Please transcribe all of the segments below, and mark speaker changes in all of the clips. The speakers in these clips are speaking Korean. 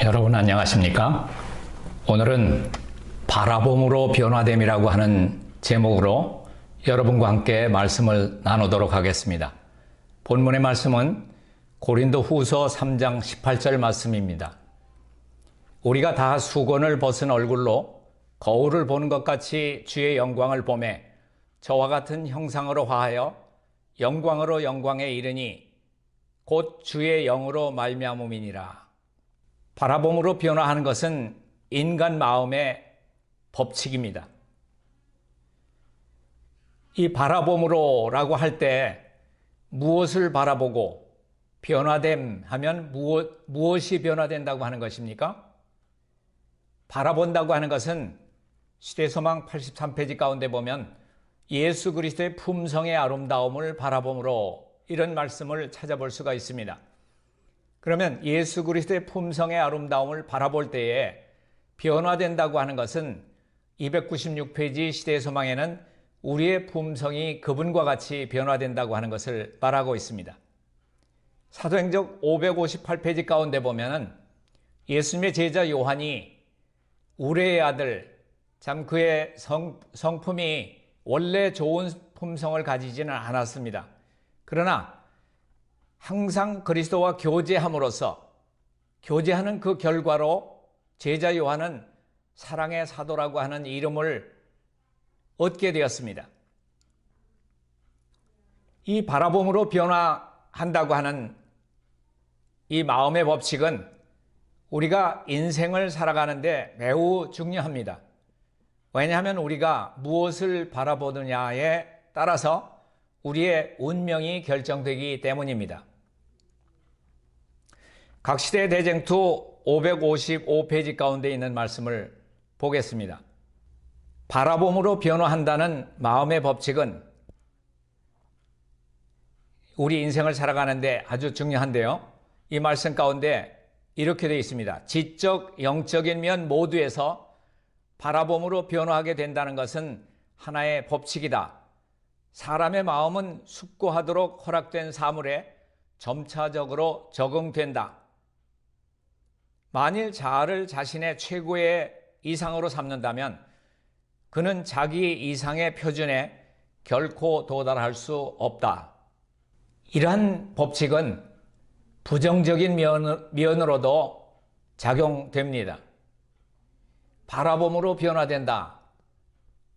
Speaker 1: 여러분 안녕하십니까? 오늘은 바라봄으로 변화됨이라고 하는 제목으로 여러분과 함께 말씀을 나누도록 하겠습니다. 본문의 말씀은 고린도 후서 3장 18절 말씀입니다. 우리가 다 수건을 벗은 얼굴로 거울을 보는 것 같이 주의 영광을 보매 저와 같은 형상으로 화하여 영광으로 영광에 이르니 곧 주의 영으로 말미암음이니라. 바라봄으로 변화하는 것은 인간 마음의 법칙입니다. 이 바라봄으로라고 할 때 무엇을 바라보고 변화됨 하면 무엇이 변화된다고 하는 것입니까? 바라본다고 하는 것은 시대소망 83페이지 가운데 보면 예수 그리스도의 품성의 아름다움을 바라봄으로 이런 말씀을 찾아볼 수가 있습니다. 그러면 예수 그리스도의 품성의 아름다움을 바라볼 때에 변화된다고 하는 것은 296페이지 시대의 소망에는 우리의 품성이 그분과 같이 변화된다고 하는 것을 말하고 있습니다. 사도행적 558페이지 가운데 보면은 예수님의 제자 요한이 우레의 아들, 참 그의 성품이 원래 좋은 품성을 가지지는 않았습니다. 그러나 항상 그리스도와 교제함으로써 교제하는 그 결과로 제자 요한은 사랑의 사도라고 하는 이름을 얻게 되었습니다. 이 바라봄으로 변화한다고 하는 이 마음의 법칙은 우리가 인생을 살아가는데 매우 중요합니다. 왜냐하면 우리가 무엇을 바라보느냐에 따라서 우리의 운명이 결정되기 때문입니다. 각시대 대쟁투 555페이지 가운데 있는 말씀을 보겠습니다. 바라봄으로 변화한다는 마음의 법칙은 우리 인생을 살아가는데 아주 중요한데요. 이 말씀 가운데 이렇게 되어 있습니다. 지적, 영적인 면 모두에서 바라봄으로 변화하게 된다는 것은 하나의 법칙이다. 사람의 마음은 숙고하도록 허락된 사물에 점차적으로 적응된다. 만일 자아를 자신의 최고의 이상으로 삼는다면 그는 자기 이상의 표준에 결코 도달할 수 없다. 이러한 법칙은 부정적인 면으로도 작용됩니다. 바라봄으로 변화된다.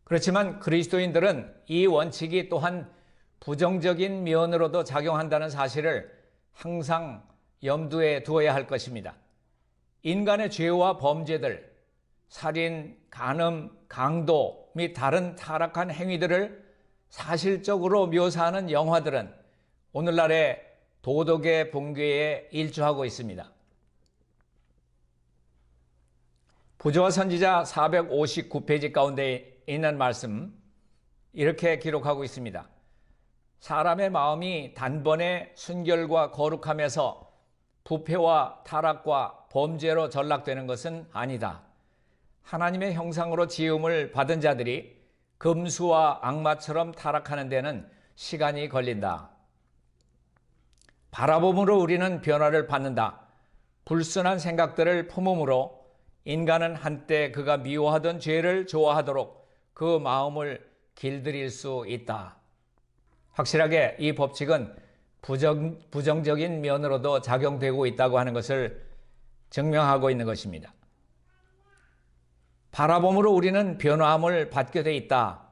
Speaker 1: 그렇지만 그리스도인들은 이 원칙이 또한 부정적인 면으로도 작용한다는 사실을 항상 염두에 두어야 할 것입니다. 인간의 죄와 범죄들, 살인, 간음, 강도 및 다른 타락한 행위들을 사실적으로 묘사하는 영화들은 오늘날의 도덕의 붕괴에 일조하고 있습니다. 부조와 선지자 459페이지 가운데 있는 말씀 이렇게 기록하고 있습니다. 사람의 마음이 단번에 순결과 거룩함에서 부패와 타락과 범죄로 전락되는 것은 아니다. 하나님의 형상으로 지음을 받은 자들이 금수와 악마처럼 타락하는 데는 시간이 걸린다. 바라봄으로 우리는 변화를 받는다. 불순한 생각들을 품음으로 인간은 한때 그가 미워하던 죄를 좋아하도록 그 마음을 길들일 수 있다. 확실하게 이 법칙은 부정적인 면으로도 작용되고 있다고 하는 것을 증명하고 있는 것입니다. 바라봄으로 우리는 변화함을 받게 돼 있다.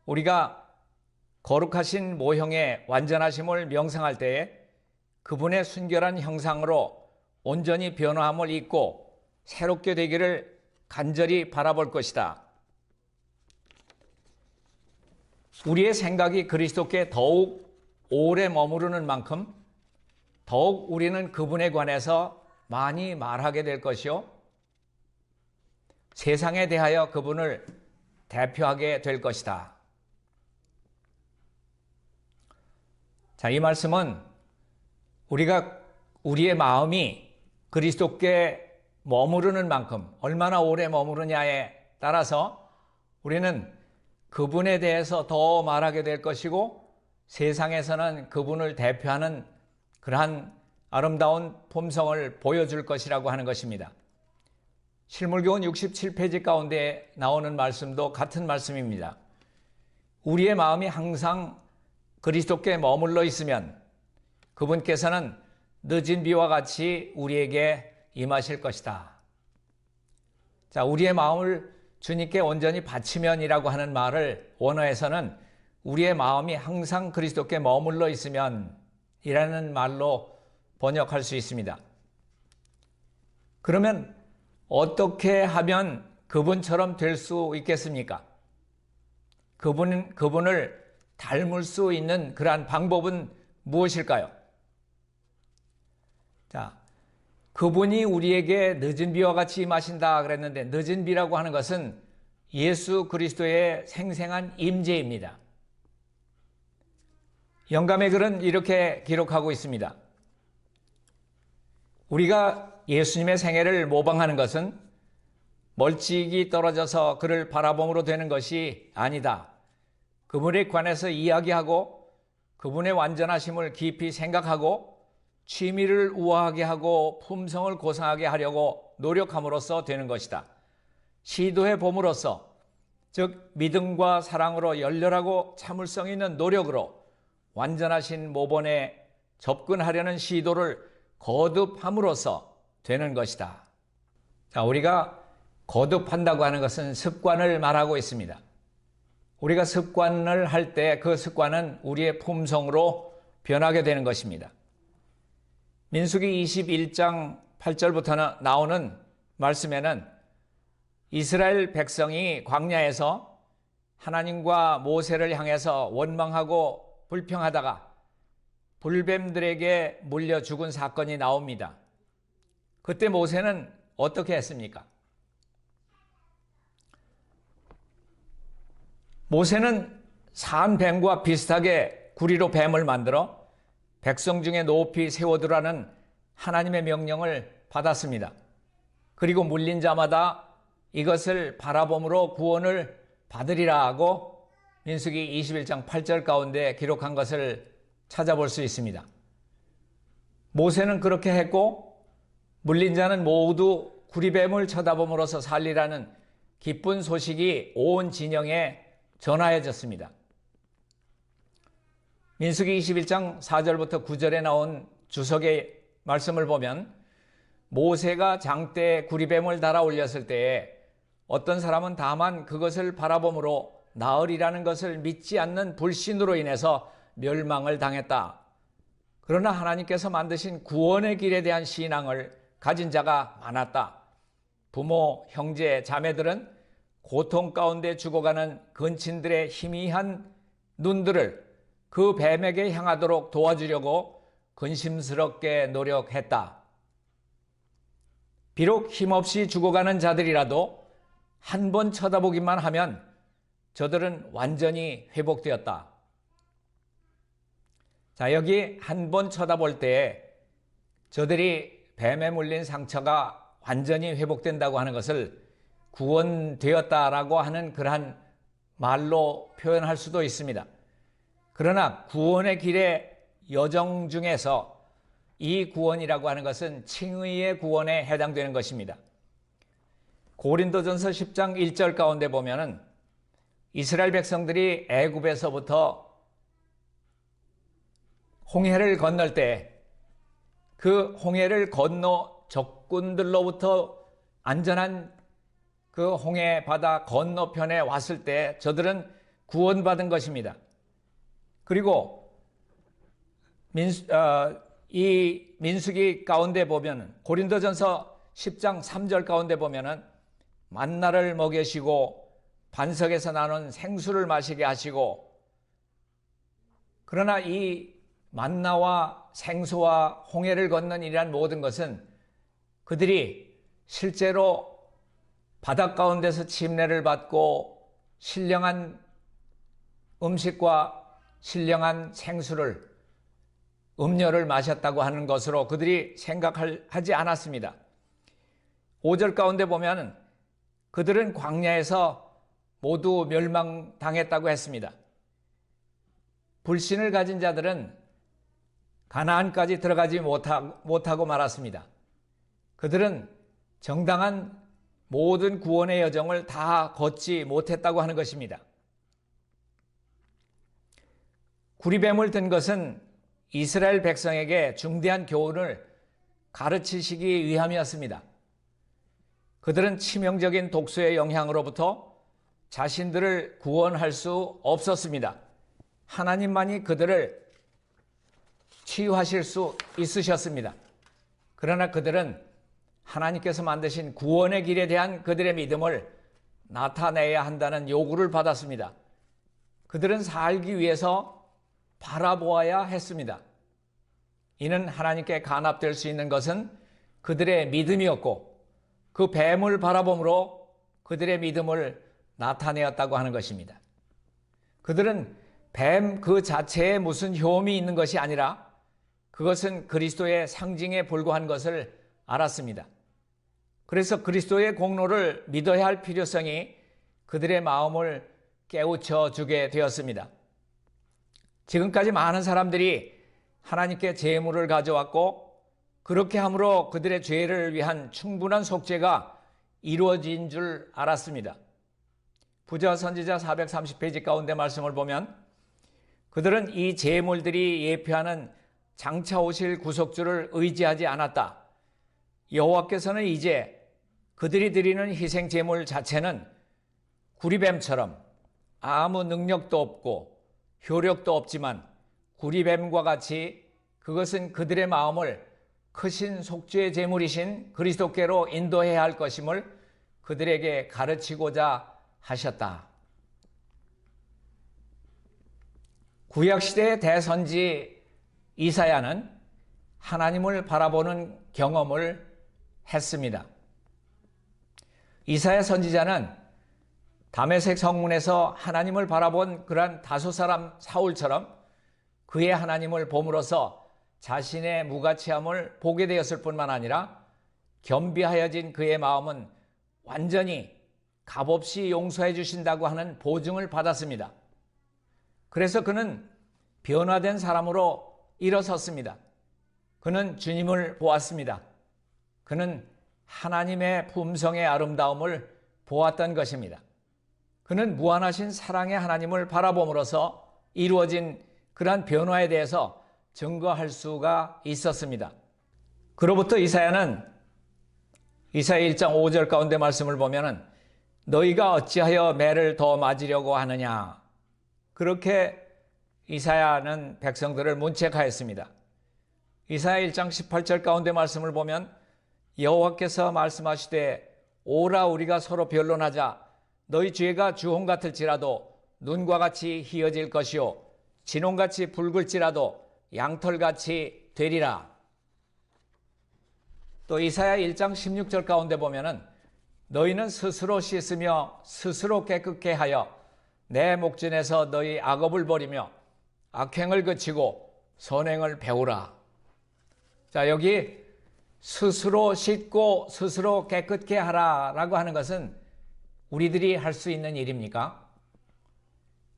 Speaker 1: 우리가 거룩하신 모형의 완전하심을 명상할 때에 그분의 순결한 형상으로 온전히 변화함을 잊고 새롭게 되기를 간절히 바라볼 것이다. 우리의 생각이 그리스도께 더욱 오래 머무르는 만큼 더욱 우리는 그분에 관해서 많이 말하게 될 것이요. 세상에 대하여 그분을 대표하게 될 것이다. 자, 이 말씀은 우리의 마음이 그리스도께 머무르는 만큼 얼마나 오래 머무르냐에 따라서 우리는 그분에 대해서 더 말하게 될 것이고 세상에서는 그분을 대표하는 그러한 아름다운 품성을 보여줄 것이라고 하는 것입니다. 실물교훈 67페이지 가운데 나오는 말씀도 같은 말씀입니다. 우리의 마음이 항상 그리스도께 머물러 있으면 그분께서는 늦은 비와 같이 우리에게 임하실 것이다. 자, 우리의 마음을 주님께 온전히 바치면이라고 하는 말을 원어에서는 우리의 마음이 항상 그리스도께 머물러 있으면 이라는 말로 번역할 수 있습니다. 그러면 어떻게 하면 그분처럼 될 수 있겠습니까? 그분을 닮을 수 있는 그러한 방법은 무엇일까요? 자, 그분이 우리에게 늦은 비와 같이 임하신다 그랬는데 늦은 비라고 하는 것은 예수 그리스도의 생생한 임재입니다. 영감의 글은 이렇게 기록하고 있습니다. 우리가 예수님의 생애를 모방하는 것은 멀찍이 떨어져서 그를 바라봄으로 되는 것이 아니다. 그분에 관해서 이야기하고 그분의 완전하심을 깊이 생각하고 취미를 우아하게 하고 품성을 고상하게 하려고 노력함으로써 되는 것이다. 시도해 봄으로써, 즉 믿음과 사랑으로 열렬하고 참을성 있는 노력으로 완전하신 모본에 접근하려는 시도를 거듭함으로써 되는 것이다. 자, 우리가 거듭한다고 하는 것은 습관을 말하고 있습니다. 우리가 습관을 할 때 그 습관은 우리의 품성으로 변하게 되는 것입니다. 민수기 21장 8절부터 나오는 말씀에는 이스라엘 백성이 광야에서 하나님과 모세를 향해서 원망하고 불평하다가 불뱀들에게 물려 죽은 사건이 나옵니다. 그때 모세는 어떻게 했습니까? 모세는 산뱀과 비슷하게 구리로 뱀을 만들어 백성 중에 높이 세워두라는 하나님의 명령을 받았습니다. 그리고 물린 자마다 이것을 바라봄으로 구원을 받으리라 하고 민수기 21장 8절 가운데 기록한 것을 찾아볼 수 있습니다. 모세는 그렇게 했고 물린 자는 모두 구리뱀을 쳐다봄으로써 살리라는 기쁜 소식이 온 진영에 전하여졌습니다. 민수기 21장 4절부터 9절에 나온 주석의 말씀을 보면 모세가 장대에 구리뱀을 달아 올렸을 때에 어떤 사람은 다만 그것을 바라봄으로 나으리라는 것을 믿지 않는 불신으로 인해서 멸망을 당했다. 그러나 하나님께서 만드신 구원의 길에 대한 신앙을 가진 자가 많았다. 부모, 형제, 자매들은 고통 가운데 죽어가는 근친들의 희미한 눈들을 그 뱀에게 향하도록 도와주려고 근심스럽게 노력했다. 비록 힘없이 죽어가는 자들이라도 한 번 쳐다보기만 하면 저들은 완전히 회복되었다. 자, 여기 한 번 쳐다볼 때에 저들이 뱀에 물린 상처가 완전히 회복된다고 하는 것을 구원되었다라고 하는 그러한 말로 표현할 수도 있습니다. 그러나 구원의 길의 여정 중에서 이 구원이라고 하는 것은 칭의의 구원에 해당되는 것입니다. 고린도전서 10장 1절 가운데 보면은 이스라엘 백성들이 애굽에서부터 홍해를 건널 때 그 홍해를 건너 적군들로부터 안전한 그 홍해 바다 건너편에 왔을 때 저들은 구원받은 것입니다. 그리고 이 민수기 가운데 보면 고린도전서 10장 3절 가운데 보면은 만나를 먹이시고 반석에서 나눈 생수를 마시게 하시고, 그러나 이 만나와 생수와 홍해를 건넌 이러한 모든 것은 그들이 실제로 바닷 가운데서 침례를 받고 신령한 음식과 신령한 생수를 음료를 마셨다고 하는 것으로 그들이 생각하지 않았습니다. 5절 가운데 보면 그들은 광야에서 모두 멸망당했다고 했습니다. 불신을 가진 자들은 가나안까지 들어가지 못하고 말았습니다. 그들은 정당한 모든 구원의 여정을 다 걷지 못했다고 하는 것입니다. 구리뱀을 든 것은 이스라엘 백성에게 중대한 교훈을 가르치시기 위함이었습니다. 그들은 치명적인 독소의 영향으로부터 자신들을 구원할 수 없었습니다. 하나님만이 그들을 치유하실 수 있으셨습니다. 그러나 그들은 하나님께서 만드신 구원의 길에 대한 그들의 믿음을 나타내야 한다는 요구를 받았습니다. 그들은 살기 위해서 바라보아야 했습니다. 이는 하나님께 간합될 수 있는 것은 그들의 믿음이었고 그 뱀을 바라봄으로 그들의 믿음을 나타내었다고 하는 것입니다. 그들은 뱀 그 자체에 무슨 효험이 있는 것이 아니라 그것은 그리스도의 상징에 불과한 것을 알았습니다. 그래서 그리스도의 공로를 믿어야 할 필요성이 그들의 마음을 깨우쳐 주게 되었습니다. 지금까지 많은 사람들이 하나님께 제물을 가져왔고 그렇게 함으로 그들의 죄를 위한 충분한 속죄가 이루어진 줄 알았습니다. 부자 선지자 430페이지 가운데 말씀을 보면 그들은 이 제물들이 예표하는 장차 오실 구속주를 의지하지 않았다. 여호와께서는 이제 그들이 드리는 희생 제물 자체는 구리뱀처럼 아무 능력도 없고 효력도 없지만 구리뱀과 같이 그것은 그들의 마음을 크신 속죄의 제물이신 그리스도께로 인도해야 할 것임을 그들에게 가르치고자 하셨다. 구약시대의 대선지 이사야는 하나님을 바라보는 경험을 했습니다. 이사야 선지자는 다메섹 성문에서 하나님을 바라본 그러한 다소 사람 사울처럼 그의 하나님을 봄으로써 자신의 무가치함을 보게 되었을 뿐만 아니라 겸비하여진 그의 마음은 완전히 값없이 용서해 주신다고 하는 보증을 받았습니다. 그래서 그는 변화된 사람으로 일어섰습니다. 그는 주님을 보았습니다. 그는 하나님의 품성의 아름다움을 보았던 것입니다. 그는 무한하신 사랑의 하나님을 바라봄으로써 이루어진 그러한 변화에 대해서 증거할 수가 있었습니다. 그로부터 이사야는 이사야 1장 5절 가운데 말씀을 보면은 너희가 어찌하여 매를 더 맞으려고 하느냐. 그렇게 이사야는 백성들을 문책하였습니다. 이사야 1장 18절 가운데 말씀을 보면 여호와께서 말씀하시되 오라 우리가 서로 변론하자. 너희 죄가 주홍 같을지라도 눈과 같이 희어질 것이요 진홍같이 붉을지라도 양털같이 되리라. 또 이사야 1장 16절 가운데 보면은 너희는 스스로 씻으며 스스로 깨끗게 하여 내 목전에서 너희 악업을 버리며 악행을 그치고 선행을 배우라. 자, 여기 스스로 씻고 스스로 깨끗게 하라라고 하는 것은 우리들이 할 수 있는 일입니까?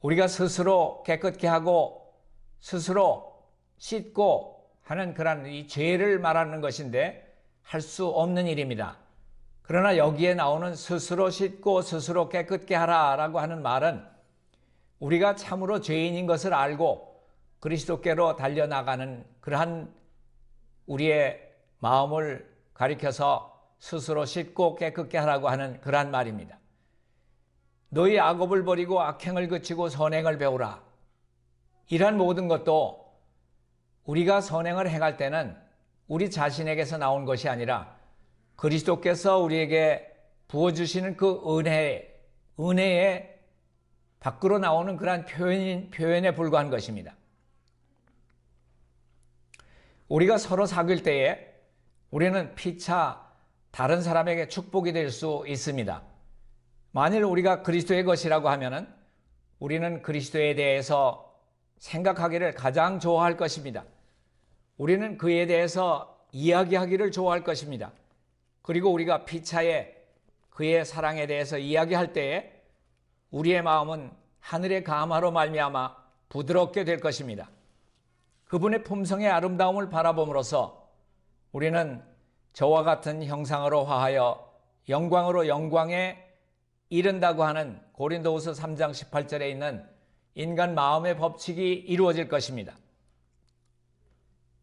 Speaker 1: 우리가 스스로 깨끗게 하고 스스로 씻고 하는 그런 이 죄를 말하는 것인데 할 수 없는 일입니다. 그러나 여기에 나오는 스스로 씻고 스스로 깨끗게 하라라고 하는 말은 우리가 참으로 죄인인 것을 알고 그리스도께로 달려나가는 그러한 우리의 마음을 가리켜서 스스로 씻고 깨끗게 하라고 하는 그러한 말입니다. 너희 악업을 버리고 악행을 그치고 선행을 배우라. 이러한 모든 것도 우리가 선행을 행할 때는 우리 자신에게서 나온 것이 아니라 그리스도께서 우리에게 부어주시는 그 은혜의 밖으로 나오는 그러한 표현에 불과한 것입니다. 우리가 서로 사귈 때에 우리는 피차 다른 사람에게 축복이 될 수 있습니다. 만일 우리가 그리스도의 것이라고 하면은 우리는 그리스도에 대해서 생각하기를 가장 좋아할 것입니다. 우리는 그에 대해서 이야기하기를 좋아할 것입니다. 그리고 우리가 피차에 그의 사랑에 대해서 이야기할 때에 우리의 마음은 하늘의 감화로 말미암아 부드럽게 될 것입니다. 그분의 품성의 아름다움을 바라봄으로써 우리는 저와 같은 형상으로 화하여 영광으로 영광에 이른다고 하는 고린도후서 3장 18절에 있는 인간 마음의 법칙이 이루어질 것입니다.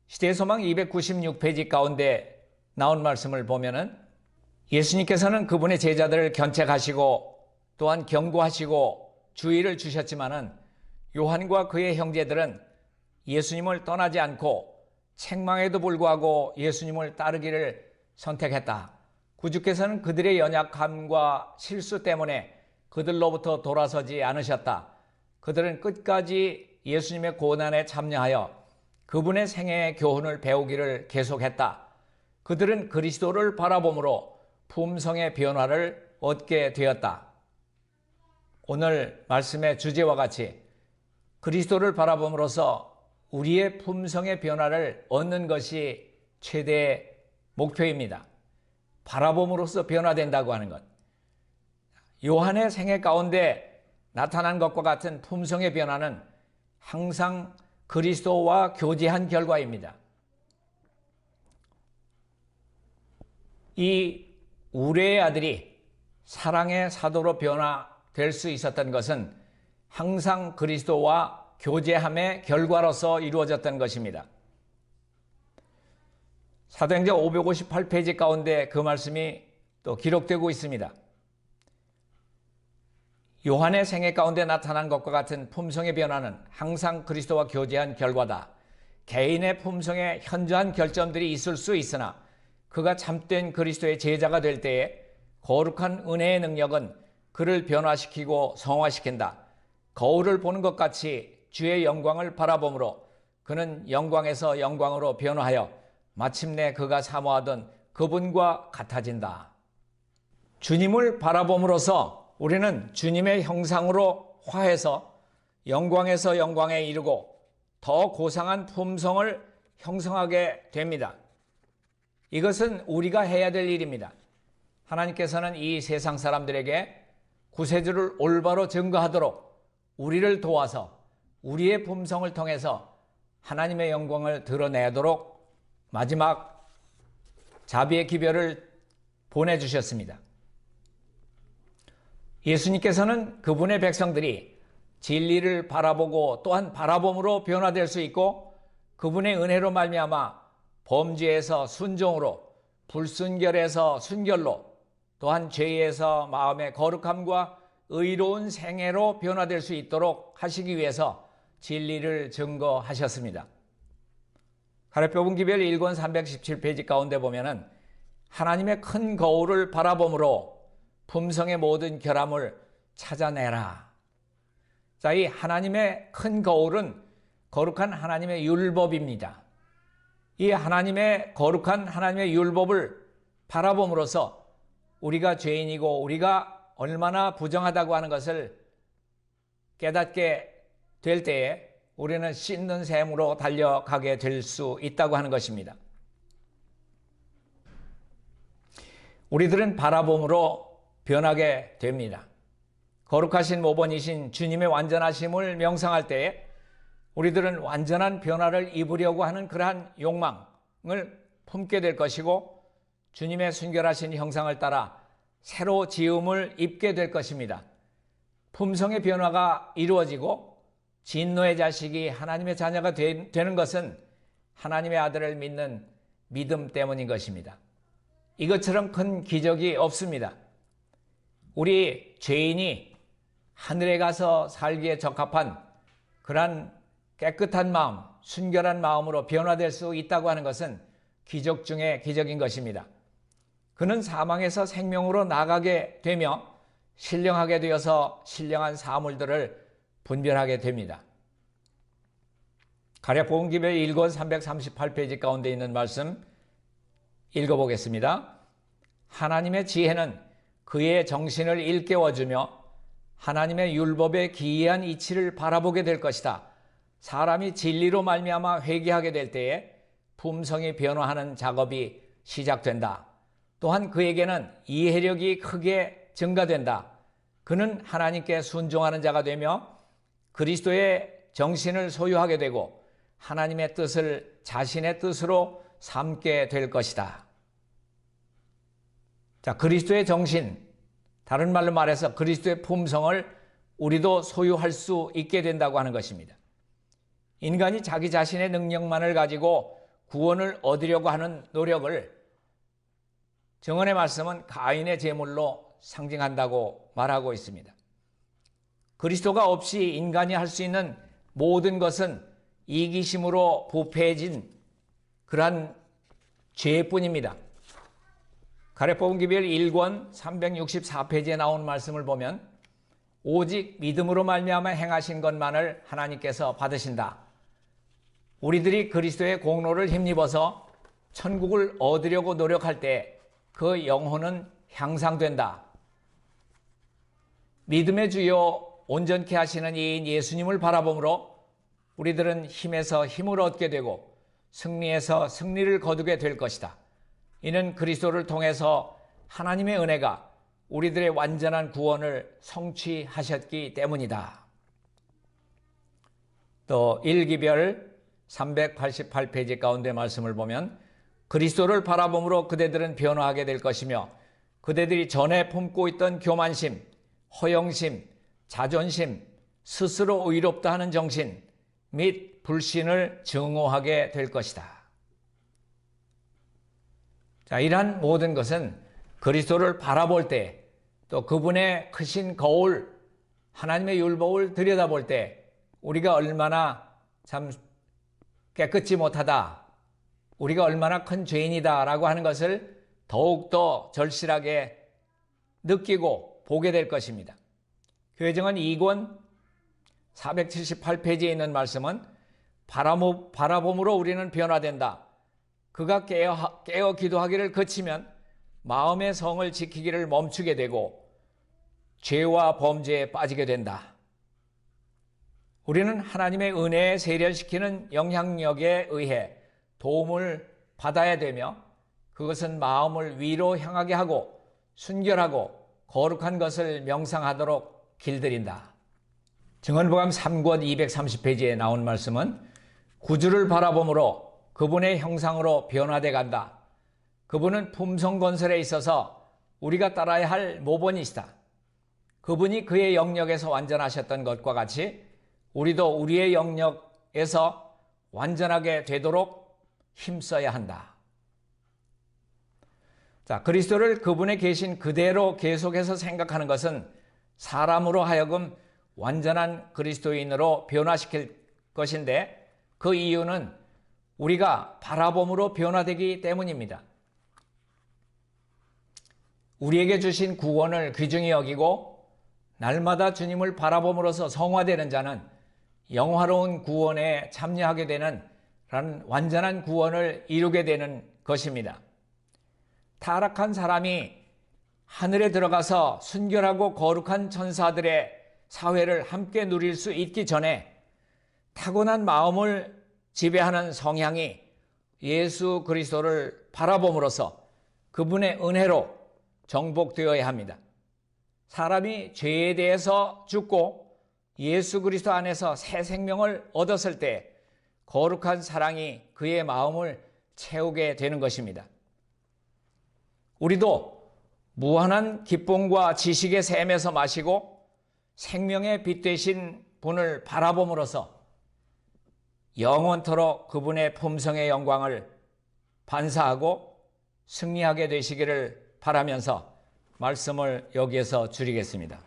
Speaker 1: 시대소망 296페이지 가운데 나온 말씀을 보면은 예수님께서는 그분의 제자들을 견책하시고 또한 경고하시고 주의를 주셨지만은 요한과 그의 형제들은 예수님을 떠나지 않고 책망에도 불구하고 예수님을 따르기를 선택했다. 구주께서는 그들의 연약함과 실수 때문에 그들로부터 돌아서지 않으셨다. 그들은 끝까지 예수님의 고난에 참여하여 그분의 생애의 교훈을 배우기를 계속했다. 그들은 그리스도를 바라봄으로 품성의 변화를 얻게 되었다. 오늘 말씀의 주제와 같이 그리스도를 바라봄으로써 우리의 품성의 변화를 얻는 것이 최대의 목표입니다. 바라봄으로써 변화된다고 하는 것. 요한의 생애 가운데 나타난 것과 같은 품성의 변화는 항상 그리스도와 교제한 결과입니다. 이 우레의 아들이 사랑의 사도로 변화될 수 있었던 것은 항상 그리스도와 교제함의 결과로서 이루어졌던 것입니다. 사도행전 558페이지 가운데 그 말씀이 또 기록되고 있습니다. 요한의 생애 가운데 나타난 것과 같은 품성의 변화는 항상 그리스도와 교제한 결과다. 개인의 품성에 현저한 결점들이 있을 수 있으나 그가 참된 그리스도의 제자가 될 때에 거룩한 은혜의 능력은 그를 변화시키고 성화시킨다. 거울을 보는 것 같이 주의 영광을 바라봄으로 그는 영광에서 영광으로 변화하여 마침내 그가 사모하던 그분과 같아진다. 주님을 바라봄으로써 우리는 주님의 형상으로 화해서 영광에서 영광에 이르고 더 고상한 품성을 형성하게 됩니다. 이것은 우리가 해야 될 일입니다. 하나님께서는 이 세상 사람들에게 구세주를 올바로 증거하도록 우리를 도와서 우리의 품성을 통해서 하나님의 영광을 드러내도록 마지막 자비의 기별을 보내주셨습니다. 예수님께서는 그분의 백성들이 진리를 바라보고 또한 바라봄으로 변화될 수 있고 그분의 은혜로 말미암아 범죄에서 순종으로 불순결에서 순결로 또한 죄에서 마음의 거룩함과 의로운 생애로 변화될 수 있도록 하시기 위해서 진리를 증거하셨습니다. 가래표분 기별 1권 317페이지 가운데 보면은 하나님의 큰 거울을 바라봄으로 품성의 모든 결함을 찾아내라. 자, 이 하나님의 큰 거울은 거룩한 하나님의 율법입니다. 이 하나님의 거룩한 하나님의 율법을 바라봄으로써 우리가 죄인이고 우리가 얼마나 부정하다고 하는 것을 깨닫게 될 때에 우리는 씻는 셈으로 달려가게 될 수 있다고 하는 것입니다. 우리들은 바라봄으로 변하게 됩니다. 거룩하신 모본이신 주님의 완전하심을 명상할 때에 우리들은 완전한 변화를 입으려고 하는 그러한 욕망을 품게 될 것이고 주님의 순결하신 형상을 따라 새로 지음을 입게 될 것입니다. 품성의 변화가 이루어지고 진노의 자식이 하나님의 자녀가 되는 것은 하나님의 아들을 믿는 믿음 때문인 것입니다. 이것처럼 큰 기적이 없습니다. 우리 죄인이 하늘에 가서 살기에 적합한 그러한 깨끗한 마음, 순결한 마음으로 변화될 수 있다고 하는 것은 기적 중에 기적인 것입니다. 그는 사망에서 생명으로 나가게 되며 신령하게 되어서 신령한 사물들을 분별하게 됩니다. 가랴복음기별 1권 338페이지 가운데 있는 말씀 읽어보겠습니다. 하나님의 지혜는 그의 정신을 일깨워주며 하나님의 율법의 기이한 이치를 바라보게 될 것이다. 사람이 진리로 말미암아 회개하게 될 때에 품성이 변화하는 작업이 시작된다. 또한 그에게는 이해력이 크게 증가된다. 그는 하나님께 순종하는 자가 되며 그리스도의 정신을 소유하게 되고 하나님의 뜻을 자신의 뜻으로 삼게 될 것이다. 자, 그리스도의 정신, 다른 말로 말해서 그리스도의 품성을 우리도 소유할 수 있게 된다고 하는 것입니다. 인간이 자기 자신의 능력만을 가지고 구원을 얻으려고 하는 노력을 정언의 말씀은 가인의 제물로 상징한다고 말하고 있습니다. 그리스도가 없이 인간이 할 수 있는 모든 것은 이기심으로 부패해진 그러한 죄뿐입니다. 가래뽑은 기별 1권 364페이지에 나온 말씀을 보면 오직 믿음으로 말미암아 행하신 것만을 하나님께서 받으신다. 우리들이 그리스도의 공로를 힘입어서 천국을 얻으려고 노력할 때 그 영혼은 향상된다. 믿음의 주요 온전케 하시는 이인 예수님을 바라보므로 우리들은 힘에서 힘을 얻게 되고 승리에서 승리를 거두게 될 것이다. 이는 그리스도를 통해서 하나님의 은혜가 우리들의 완전한 구원을 성취하셨기 때문이다. 또 1기별 388페이지 가운데 말씀을 보면 그리스도를 바라보므로 그대들은 변화하게 될 것이며 그대들이 전에 품고 있던 교만심, 허영심, 자존심, 스스로 의롭다 하는 정신 및 불신을 증오하게 될 것이다. 자, 이러한 모든 것은 그리스도를 바라볼 때 또 그분의 크신 거울, 하나님의 율법을 들여다볼 때 우리가 얼마나 참 깨끗지 못하다, 우리가 얼마나 큰 죄인이다 라고 하는 것을 더욱더 절실하게 느끼고 보게 될 것입니다. 교회정언 2권 478페이지에 있는 말씀은 바라봄으로 우리는 변화된다. 그가 깨어 기도하기를 그치면 마음의 성을 지키기를 멈추게 되고 죄와 범죄에 빠지게 된다. 우리는 하나님의 은혜에 세련시키는 영향력에 의해 도움을 받아야 되며 그것은 마음을 위로 향하게 하고 순결하고 거룩한 것을 명상하도록 길들인다. 증언보감 3권 230페이지에 나온 말씀은 구주를 바라봄으로 그분의 형상으로 변화돼 간다. 그분은 품성건설에 있어서 우리가 따라야 할 모본이시다. 그분이 그의 영역에서 완전하셨던 것과 같이 우리도 우리의 영역에서 완전하게 되도록 힘써야 한다. 자, 그리스도를 그분에 계신 그대로 계속해서 생각하는 것은 사람으로 하여금 완전한 그리스도인으로 변화시킬 것인데 그 이유는 우리가 바라봄으로 변화되기 때문입니다. 우리에게 주신 구원을 귀중히 여기고 날마다 주님을 바라봄으로써 성화되는 자는 영화로운 구원에 참여하게 되는 라는 완전한 구원을 이루게 되는 것입니다. 타락한 사람이 하늘에 들어가서 순결하고 거룩한 천사들의 사회를 함께 누릴 수 있기 전에 타고난 마음을 지배하는 성향이 예수 그리스도를 바라봄으로써 그분의 은혜로 정복되어야 합니다. 사람이 죄에 대해서 죽고 예수 그리스도 안에서 새 생명을 얻었을 때 거룩한 사랑이 그의 마음을 채우게 되는 것입니다. 우리도 무한한 기쁨과 지식의 샘에서 마시고 생명의 빛 되신 분을 바라봄으로써 영원토록 그분의 품성의 영광을 반사하고 승리하게 되시기를 바라면서 말씀을 여기에서 줄이겠습니다.